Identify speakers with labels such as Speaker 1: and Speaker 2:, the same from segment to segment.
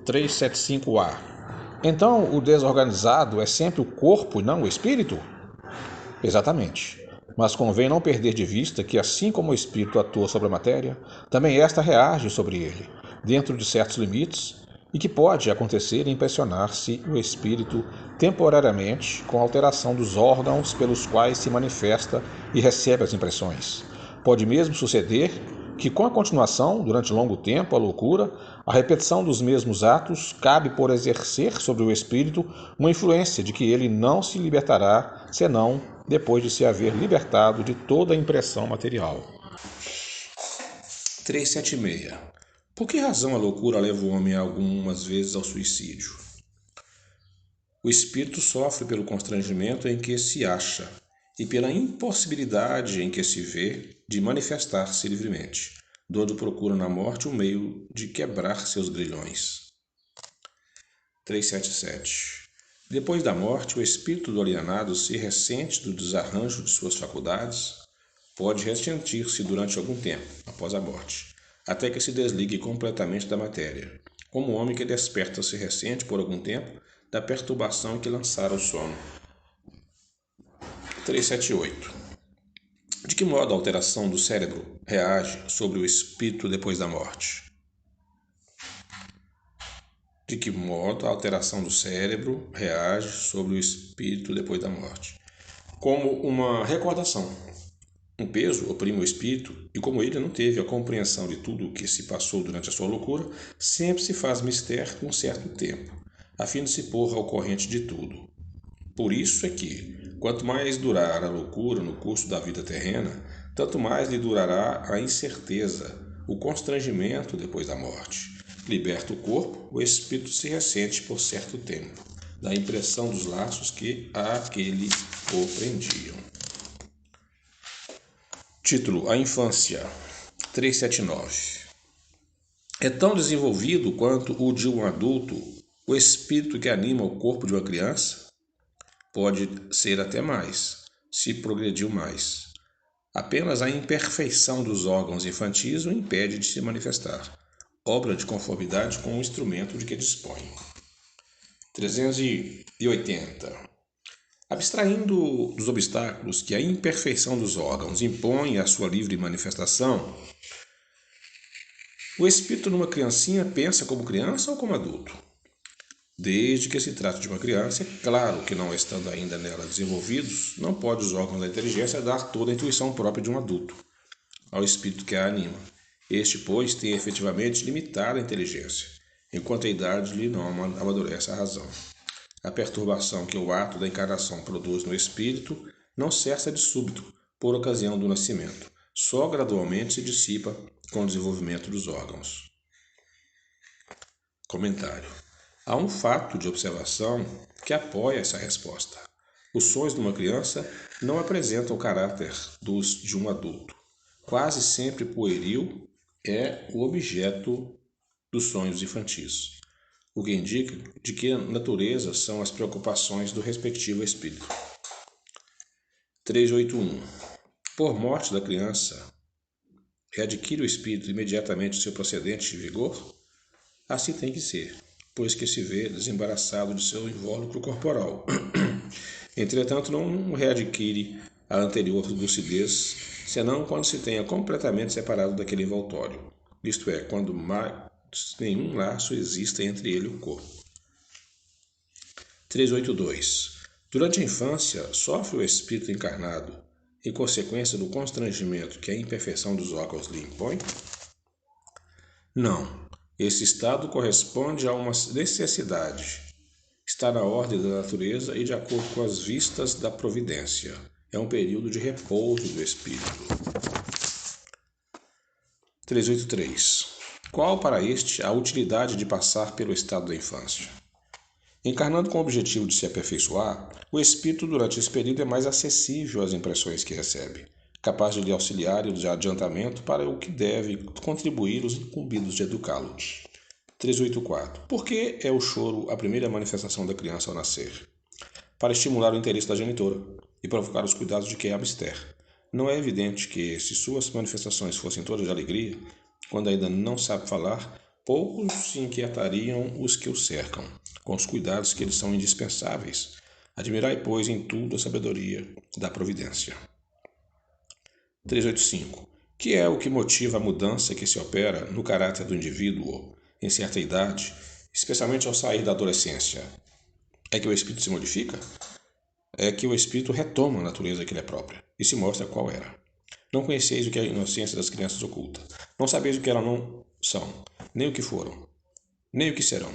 Speaker 1: 375A. Então, o desorganizado é sempre o corpo e não o espírito? Exatamente. Mas convém não perder de vista que, assim como o espírito atua sobre a matéria, também esta reage sobre ele, dentro de certos limites, e que pode acontecer impressionar-se o espírito temporariamente com a alteração dos órgãos pelos quais se manifesta e recebe as impressões. Pode mesmo suceder que, com a continuação, durante longo tempo, a loucura, a repetição dos mesmos atos cabe por exercer sobre o espírito uma influência de que ele não se libertará, senão depois de se haver libertado de toda a impressão material.
Speaker 2: 376. Por que razão a loucura leva o homem algumas vezes ao suicídio? O espírito sofre pelo constrangimento em que se acha e pela impossibilidade em que se vê de manifestar-se livremente, donde procura na morte um meio de quebrar seus grilhões. 377. Depois da morte, o espírito do alienado se ressente do desarranjo de suas faculdades, pode ressentir-se durante algum tempo, após a morte, até que se desligue completamente da matéria, como o homem que desperta se ressente por algum tempo da perturbação em que lançara o sono. 378. De que modo a alteração do cérebro reage sobre o espírito depois da morte? De que modo a alteração do cérebro reage sobre o espírito depois da morte? Como uma recordação. Um peso oprime o espírito e, como ele não teve a compreensão de tudo o que se passou durante a sua loucura, sempre se faz mister por um certo tempo, a fim de se pôr ao corrente de tudo. Por isso é que, quanto mais durar a loucura no curso da vida terrena, tanto mais lhe durará a incerteza, o constrangimento depois da morte. Liberta o corpo, o espírito se ressente por certo tempo, da impressão dos laços que àquele o prendiam. Título: A infância. 379. É tão desenvolvido quanto o de um adulto o espírito que anima o corpo de uma criança? Pode ser até mais, se progrediu mais. Apenas a imperfeição dos órgãos infantis o impede de se manifestar, obra de conformidade com o instrumento de que dispõe. 380. Abstraindo dos obstáculos que a imperfeição dos órgãos impõe à sua livre manifestação, o espírito numa criancinha pensa como criança ou como adulto? Desde que se trate de uma criança, é claro que, não estando ainda nela desenvolvidos, não pode os órgãos da inteligência dar toda a intuição própria de um adulto ao espírito que a anima. Este, pois, tem efetivamente limitada a inteligência, enquanto a idade lhe não amadurece a razão. A perturbação que o ato da encarnação produz no espírito não cessa de súbito, por ocasião do nascimento. Só gradualmente se dissipa com o desenvolvimento dos órgãos. Comentário. Há um fato de observação que apoia essa resposta. Os sonhos de uma criança não apresentam o caráter dos de um adulto. Quase sempre pueril é o objeto dos sonhos infantis, o que indica de que natureza são as preocupações do respectivo espírito. 381. Por morte da criança, readquire o espírito imediatamente seu procedente de vigor? Assim tem que ser, pois que se vê desembaraçado de seu invólucro corporal. Entretanto, não readquire a anterior lucidez, senão quando se tenha completamente separado daquele envoltório, isto é, quando mais nenhum laço exista entre ele e o corpo. 382. Durante a infância, sofre o espírito encarnado em consequência do constrangimento que a imperfeição dos órgãos lhe impõe? Não. Esse estado corresponde a uma necessidade. Está na ordem da natureza e de acordo com as vistas da providência. É um período de repouso do espírito. 383. Qual para este a utilidade de passar pelo estado da infância? Encarnando com o objetivo de se aperfeiçoar, o espírito durante esse período é mais acessível às impressões que recebe, capaz de lhe auxiliar e de adiantamento para o que deve contribuir os incumbidos de educá-lo. 384. Por que é o choro a primeira manifestação da criança ao nascer? Para estimular o interesse da genitora e provocar os cuidados de quem a abster. Não é evidente que, se suas manifestações fossem todas de alegria, quando ainda não sabe falar, poucos se inquietariam os que o cercam, com os cuidados que eles são indispensáveis. Admirai, pois, em tudo a sabedoria da providência. 385. Que é o que motiva a mudança que se opera no caráter do indivíduo em certa idade, especialmente ao sair da adolescência? É que o espírito se modifica? É que o espírito retoma a natureza que lhe é própria e se mostra qual era. Não conheceis o que a inocência das crianças oculta. Não sabeis o que elas não são, nem o que foram, nem o que serão.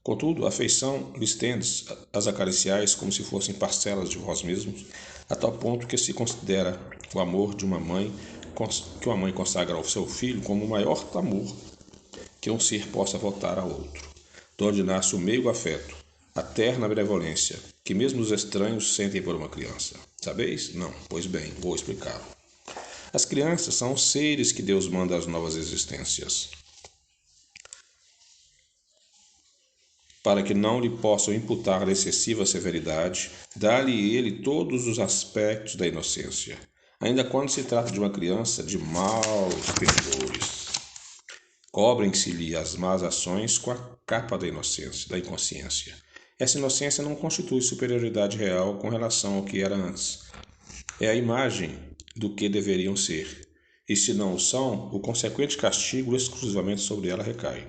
Speaker 2: Contudo, a afeição lhes tendes, as acariciais como se fossem parcelas de vós mesmos, a tal ponto que se considera o amor de uma mãe, que uma mãe consagra ao seu filho como o maior amor que um ser possa votar a outro, de onde nasce o meigo afeto, a terna benevolência, que mesmo os estranhos sentem por uma criança. Sabeis? Não. Pois bem, vou explicá-lo. As crianças são os seres que Deus manda às novas existências, para que não lhe possam imputar excessiva severidade, dá-lhe ele todos os aspectos da inocência, ainda quando se trata de uma criança de maus pendores. Cobrem-se-lhe as más ações com a capa da inocência, da inconsciência. Essa inocência não constitui superioridade real com relação ao que era antes. É a imagem do que deveriam ser, e se não o são, o consequente castigo exclusivamente sobre ela recai.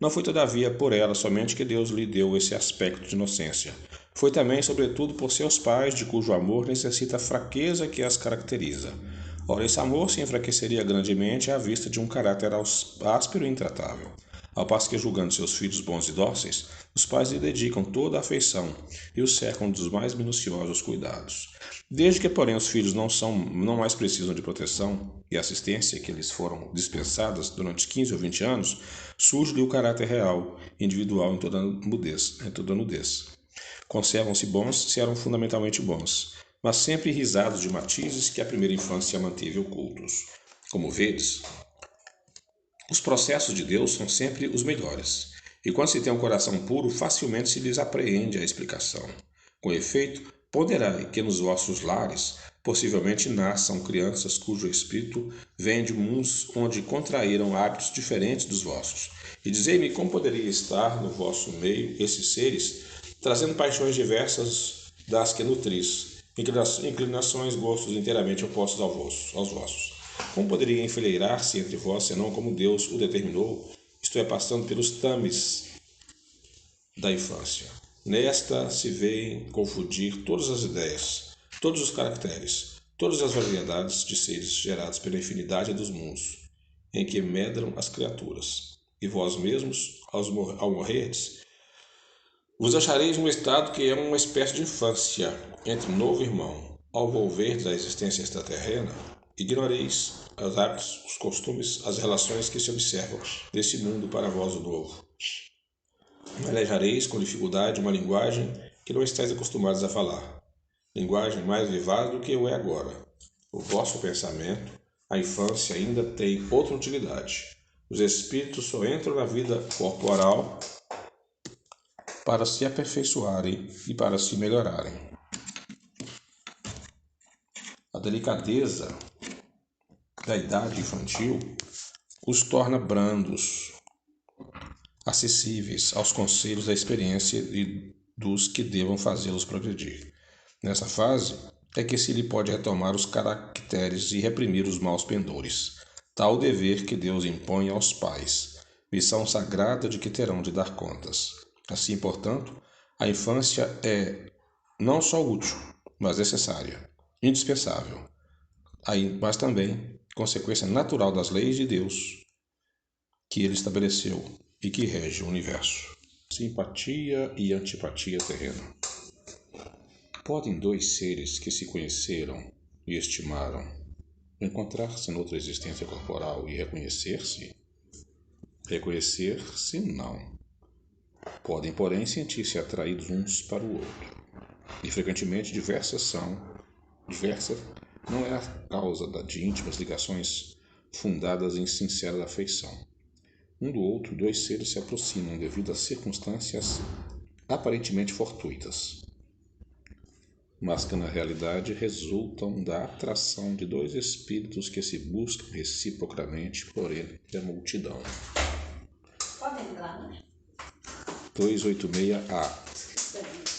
Speaker 2: Não foi, todavia, por ela somente que Deus lhe deu esse aspecto de inocência. Foi também, sobretudo, por seus pais, de cujo amor necessita a fraqueza que as caracteriza. Ora, esse amor se enfraqueceria grandemente à vista de um caráter áspero e intratável. Ao passo que, julgando seus filhos bons e dóceis, os pais lhe dedicam toda a afeição e os cercam dos mais minuciosos cuidados. Desde que, porém, os filhos não mais precisam de proteção e assistência que lhes foram dispensadas durante 15 ou 20 anos, surge-lhe o caráter real, individual em toda nudez. Conservam-se bons se eram fundamentalmente bons, mas sempre risados de matizes que a primeira infância manteve ocultos. Como vedes, os processos de Deus são sempre os melhores, e quando se tem um coração puro, facilmente se lhes apreende a explicação. Com efeito, ponderai que nos vossos lares possivelmente nasçam crianças cujo espírito vem de mundos onde contraíram hábitos diferentes dos vossos. E dizei-me como poderia estar no vosso meio esses seres, trazendo paixões diversas das que nutris, inclinações, gostos inteiramente opostos aos vossos. Como poderia enfileirar-se entre vós, senão como Deus o determinou, isto é, passando pelos tames da infância? Nesta se veem confundir todas as ideias, todos os caracteres, todas as variedades de seres gerados pela infinidade dos mundos, em que medram as criaturas. E vós mesmos, ao morrerdes, vos achareis num estado que é uma espécie de infância entre um novo irmão. Ao volverdes à existência extraterrena, ignoreis os hábitos, os costumes, as relações que se observam desse mundo para vós o novo. Manejareis com dificuldade uma linguagem que não estáis acostumados a falar, linguagem mais vivaz do que o é agora. O vosso pensamento, a infância, ainda tem outra utilidade. Os espíritos só entram na vida corporal para se aperfeiçoarem e para se melhorarem. A delicadeza da idade infantil os torna brandos, acessíveis aos conselhos da experiência e dos que devam fazê-los progredir. Nessa fase é que se lhe pode retomar os caracteres e reprimir os maus pendores, tal dever que Deus impõe aos pais, missão sagrada de que terão de dar contas. Assim, portanto, a infância é não só útil, mas necessária, indispensável, mas também consequência natural das leis de Deus que ele estabeleceu e que rege o universo. Simpatia e antipatia terrena. Podem dois seres que se conheceram e estimaram encontrar-se noutra existência corporal e reconhecer-se? Reconhecer-se, não. Podem, porém, sentir-se atraídos uns para o outro. E frequentemente diversa não é a causa de íntimas ligações fundadas em sincera afeição. Um do outro, dois seres se aproximam devido a circunstâncias aparentemente fortuitas, mas que na realidade resultam da atração de dois espíritos que se buscam reciprocamente por entre a multidão.
Speaker 1: 286A.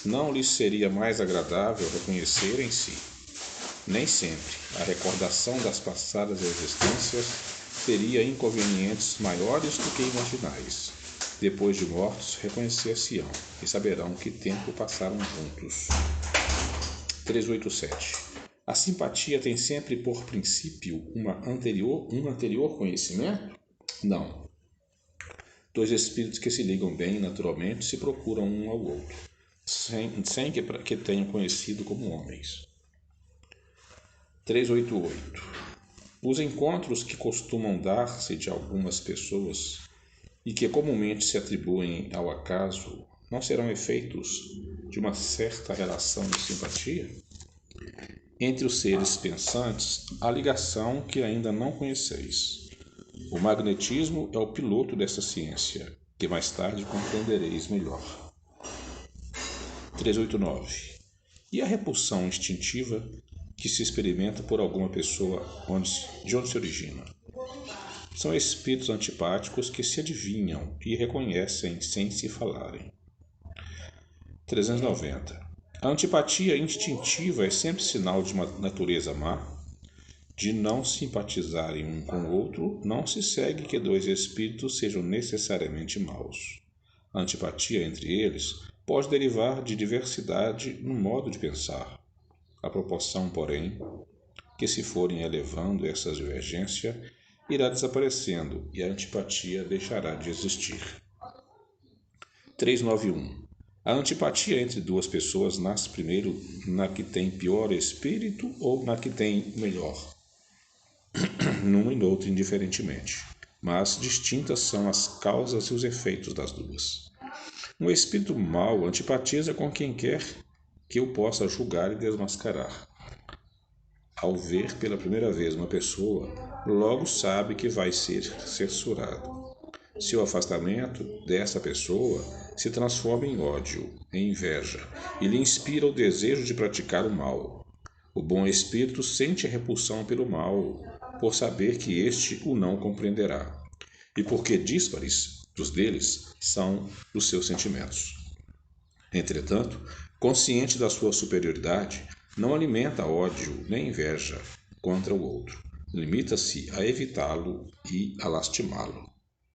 Speaker 1: Não lhes seria mais agradável reconhecerem-se? Nem sempre a recordação das passadas existências teria inconvenientes maiores do que imaginais. Depois de mortos, reconhecer-se-ão e saberão que tempo passaram juntos. 387. A simpatia tem sempre por princípio um anterior conhecimento? Não. Dois espíritos que se ligam bem naturalmente se procuram um ao outro, sem que tenham conhecido como homens. 388. Os encontros que costumam dar-se de algumas pessoas e que comumente se atribuem ao acaso não serão efeitos de uma certa relação de simpatia? Entre os seres pensantes, há ligação que ainda não conheceis. O magnetismo é o piloto dessa ciência, que mais tarde compreendereis melhor. 389. E a repulsão instintiva que se experimenta por alguma pessoa de onde se origina? São espíritos antipáticos que se adivinham e reconhecem sem se falarem. 390. A antipatia instintiva é sempre sinal de uma natureza má? De não simpatizarem um com o outro, não se segue que dois espíritos sejam necessariamente maus. A antipatia entre eles pode derivar de diversidade no modo de pensar. A proporção, porém, que se forem elevando essa divergência, irá desaparecendo e a antipatia deixará de existir. 391. A antipatia entre duas pessoas nasce primeiro na que tem pior espírito ou na que tem melhor? Numa e noutra indiferentemente, mas distintas são as causas e os efeitos das duas. Um espírito mau antipatiza com quem quer que o possa julgar e desmascarar. Ao ver pela primeira vez uma pessoa, logo sabe que vai ser censurado. Seu afastamento dessa pessoa se transforma em ódio, em inveja, e lhe inspira o desejo de praticar o mal. O bom espírito sente a repulsão pelo mal, por saber que este o não compreenderá, e porque díspares dos deles são os seus sentimentos. Entretanto, consciente da sua superioridade, não alimenta ódio nem inveja contra o outro. Limita-se a evitá-lo e a lastimá-lo.